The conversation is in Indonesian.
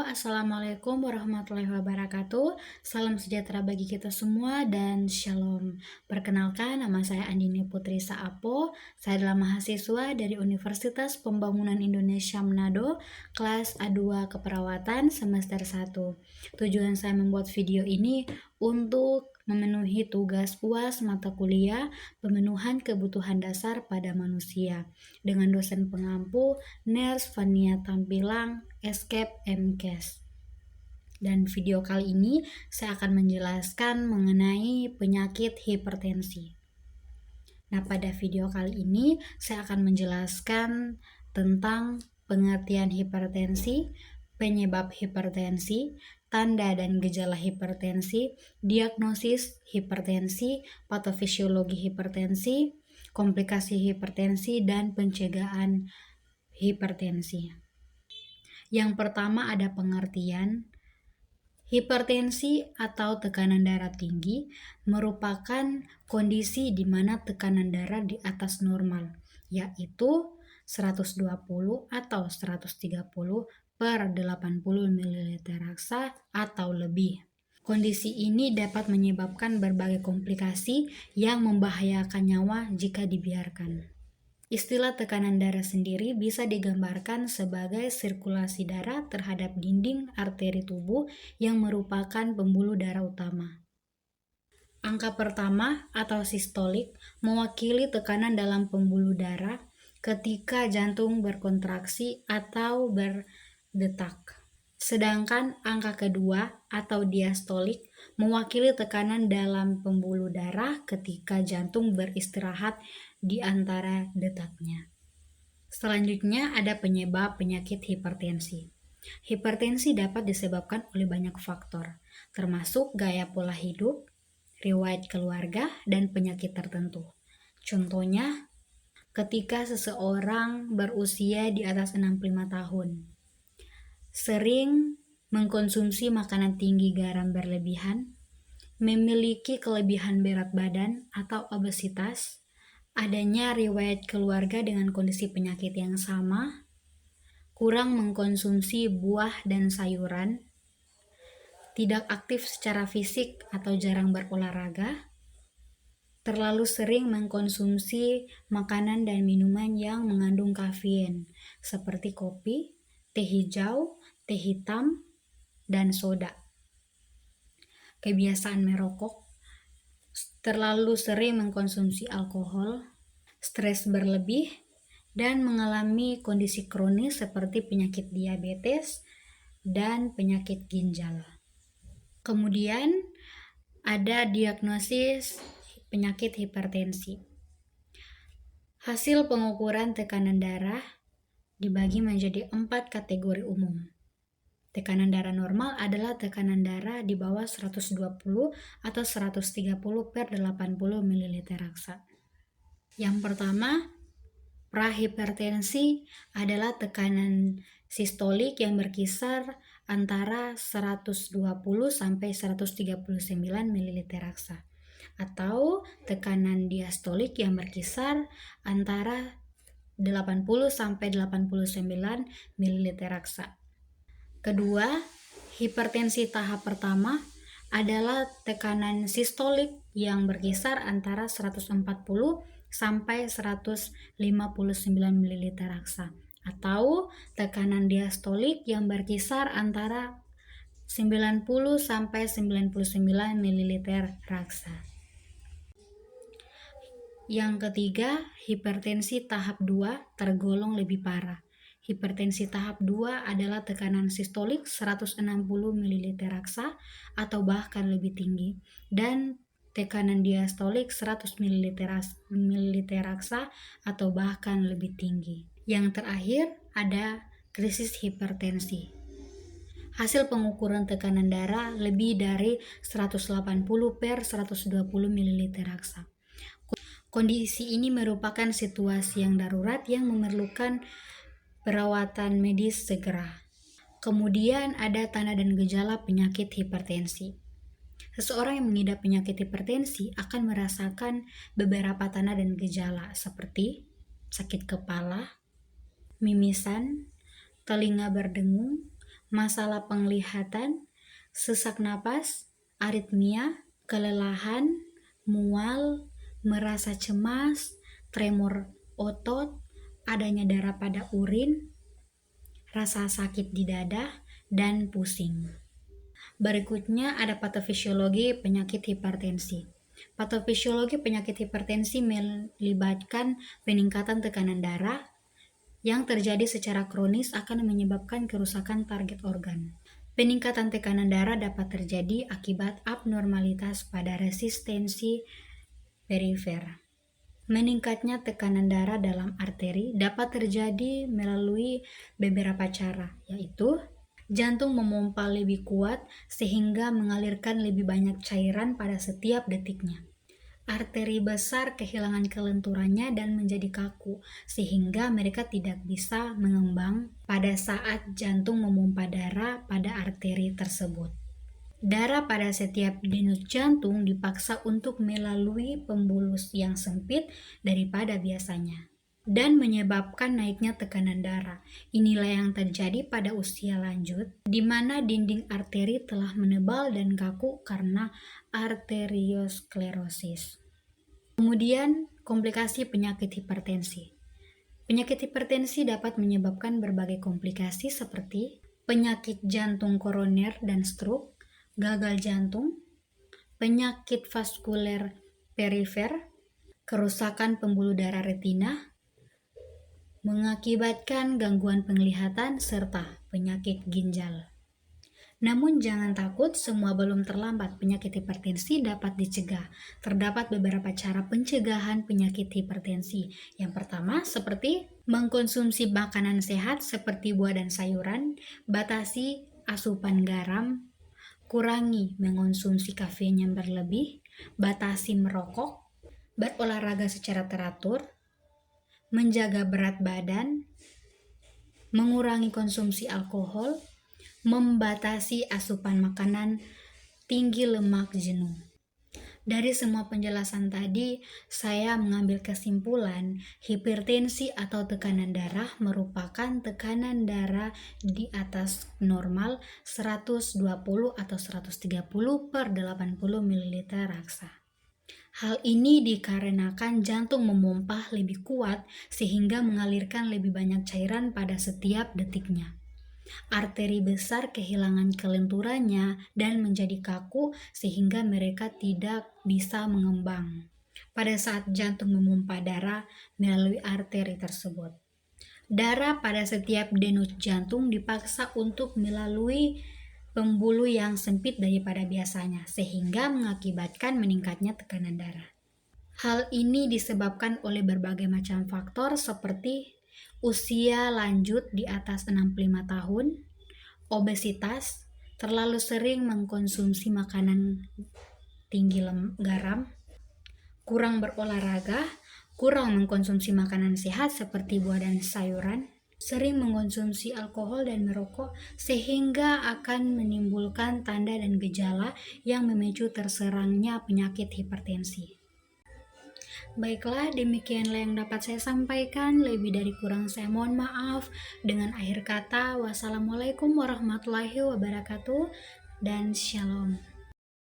Assalamualaikum warahmatullahi wabarakatuh. Salam sejahtera bagi kita semua dan shalom. Perkenalkan, nama saya Andini Putri Saapo. Saya adalah mahasiswa dari Universitas Pembangunan Indonesia Manado, kelas A2 Keperawatan semester 1. Tujuan saya membuat video ini untuk memenuhi tugas UAS mata kuliah pemenuhan kebutuhan dasar pada manusia dengan dosen pengampu Ners Vania Tampilang Escape MCAS. Dan video kali ini saya akan menjelaskan mengenai penyakit hipertensi. Nah, pada video kali ini saya akan menjelaskan tentang pengertian hipertensi, penyebab hipertensi, tanda dan gejala hipertensi, diagnosis hipertensi, patofisiologi hipertensi, komplikasi hipertensi, dan pencegahan hipertensi. Yang pertama ada pengertian. Hipertensi atau tekanan darah tinggi merupakan kondisi di mana tekanan darah di atas normal, yaitu 120 atau 130 per 80 ml raksa atau lebih. Kondisi ini dapat menyebabkan berbagai komplikasi yang membahayakan nyawa jika dibiarkan. Istilah tekanan darah sendiri bisa digambarkan sebagai sirkulasi darah terhadap dinding arteri tubuh yang merupakan pembuluh darah utama. Angka pertama atau sistolik mewakili tekanan dalam pembuluh darah ketika jantung berkontraksi atau berdetak. Sedangkan angka kedua atau diastolik mewakili tekanan dalam pembuluh darah ketika jantung beristirahat di antara detaknya. Selanjutnya ada penyebab penyakit hipertensi. Hipertensi dapat disebabkan oleh banyak faktor, termasuk gaya pola hidup, riwayat keluarga, dan penyakit tertentu. Contohnya, ketika seseorang berusia di atas 65 tahun, sering mengkonsumsi makanan tinggi garam berlebihan, memiliki kelebihan berat badan atau obesitas, adanya riwayat keluarga dengan kondisi penyakit yang sama, kurang mengkonsumsi buah dan sayuran, tidak aktif secara fisik atau jarang berolahraga, terlalu sering mengkonsumsi makanan dan minuman yang mengandung kafein seperti kopi, teh hijau, teh hitam, dan soda. Kebiasaan merokok, terlalu sering mengkonsumsi alkohol, stres berlebih, dan mengalami kondisi kronis seperti penyakit diabetes dan penyakit ginjal. Kemudian ada diagnosis penyakit hipertensi. Hasil pengukuran tekanan darah dibagi menjadi 4 kategori umum. Tekanan darah normal adalah tekanan darah di bawah 120 atau 130 per 80 ml raksa. Yang pertama, prahipertensi adalah tekanan sistolik yang berkisar antara 120 sampai 139 ml raksa. Atau tekanan diastolik yang berkisar antara 80 sampai 89 ml raksa. Kedua, hipertensi tahap pertama adalah tekanan sistolik yang berkisar antara 140 sampai 159 ml raksa atau tekanan diastolik yang berkisar antara 90 sampai 99 ml raksa. Yang ketiga, hipertensi tahap 2 tergolong lebih parah. Hipertensi tahap 2 adalah tekanan sistolik 160 ml raksa atau bahkan lebih tinggi dan tekanan diastolik 100 ml raksa atau bahkan lebih tinggi. Yang terakhir ada krisis hipertensi. Hasil pengukuran tekanan darah lebih dari 180 per 120 ml raksa. Kondisi ini merupakan situasi yang darurat yang memerlukan perawatan medis segera. Kemudian ada tanda dan gejala penyakit hipertensi. Seseorang yang mengidap penyakit hipertensi akan merasakan beberapa tanda dan gejala seperti sakit kepala, mimisan, telinga berdengung, masalah penglihatan, sesak napas, aritmia, kelelahan, mual, merasa cemas, tremor otot, adanya darah pada urin, rasa sakit di dada, dan pusing. Berikutnya ada patofisiologi penyakit hipertensi. Patofisiologi penyakit hipertensi melibatkan peningkatan tekanan darah yang terjadi secara kronis akan menyebabkan kerusakan target organ. Peningkatan tekanan darah dapat terjadi akibat abnormalitas pada resistensi perifer. Meningkatnya tekanan darah dalam arteri dapat terjadi melalui beberapa cara, yaitu jantung memompa lebih kuat sehingga mengalirkan lebih banyak cairan pada setiap detiknya. Arteri besar kehilangan kelenturannya dan menjadi kaku, sehingga mereka tidak bisa mengembang pada saat jantung memompa darah pada arteri tersebut. Darah pada setiap denyut jantung dipaksa untuk melalui pembuluh yang sempit daripada biasanya dan menyebabkan naiknya tekanan darah. Inilah yang terjadi pada usia lanjut, di mana dinding arteri telah menebal dan kaku karena arteriosklerosis. Kemudian, komplikasi penyakit hipertensi. Penyakit hipertensi dapat menyebabkan berbagai komplikasi seperti penyakit jantung koroner dan stroke, gagal jantung, penyakit vaskuler perifer, kerusakan pembuluh darah retina, mengakibatkan gangguan penglihatan, serta penyakit ginjal. Namun jangan takut, semua belum terlambat. Penyakit hipertensi dapat dicegah. Terdapat beberapa cara pencegahan penyakit hipertensi. Yang pertama, seperti mengkonsumsi makanan sehat seperti buah dan sayuran, batasi asupan garam, kurangi mengonsumsi kafein yang berlebih, batasi merokok, berolahraga secara teratur, menjaga berat badan, mengurangi konsumsi alkohol, membatasi asupan makanan tinggi lemak jenuh. Dari semua penjelasan tadi, saya mengambil kesimpulan hipertensi atau tekanan darah merupakan tekanan darah di atas normal 120 atau 130 per 80 ml raksa. Hal ini dikarenakan jantung memompa lebih kuat sehingga mengalirkan lebih banyak cairan pada setiap detiknya. Arteri besar kehilangan kelenturannya dan menjadi kaku sehingga mereka tidak bisa mengembang pada saat jantung memompa darah melalui arteri tersebut. Darah pada setiap denyut jantung dipaksa untuk melalui pembuluh yang sempit daripada biasanya sehingga mengakibatkan meningkatnya tekanan darah. Hal ini disebabkan oleh berbagai macam faktor seperti usia lanjut di atas 65 tahun, obesitas, terlalu sering mengkonsumsi makanan tinggi garam, kurang berolahraga, kurang mengkonsumsi makanan sehat seperti buah dan sayuran, sering mengkonsumsi alkohol dan merokok sehingga akan menimbulkan tanda dan gejala yang memicu terserangnya penyakit hipertensi. Baiklah, demikianlah yang dapat saya sampaikan. Lebih dari kurang saya mohon maaf. Dengan akhir kata, wassalamualaikum warahmatullahi wabarakatuh dan shalom.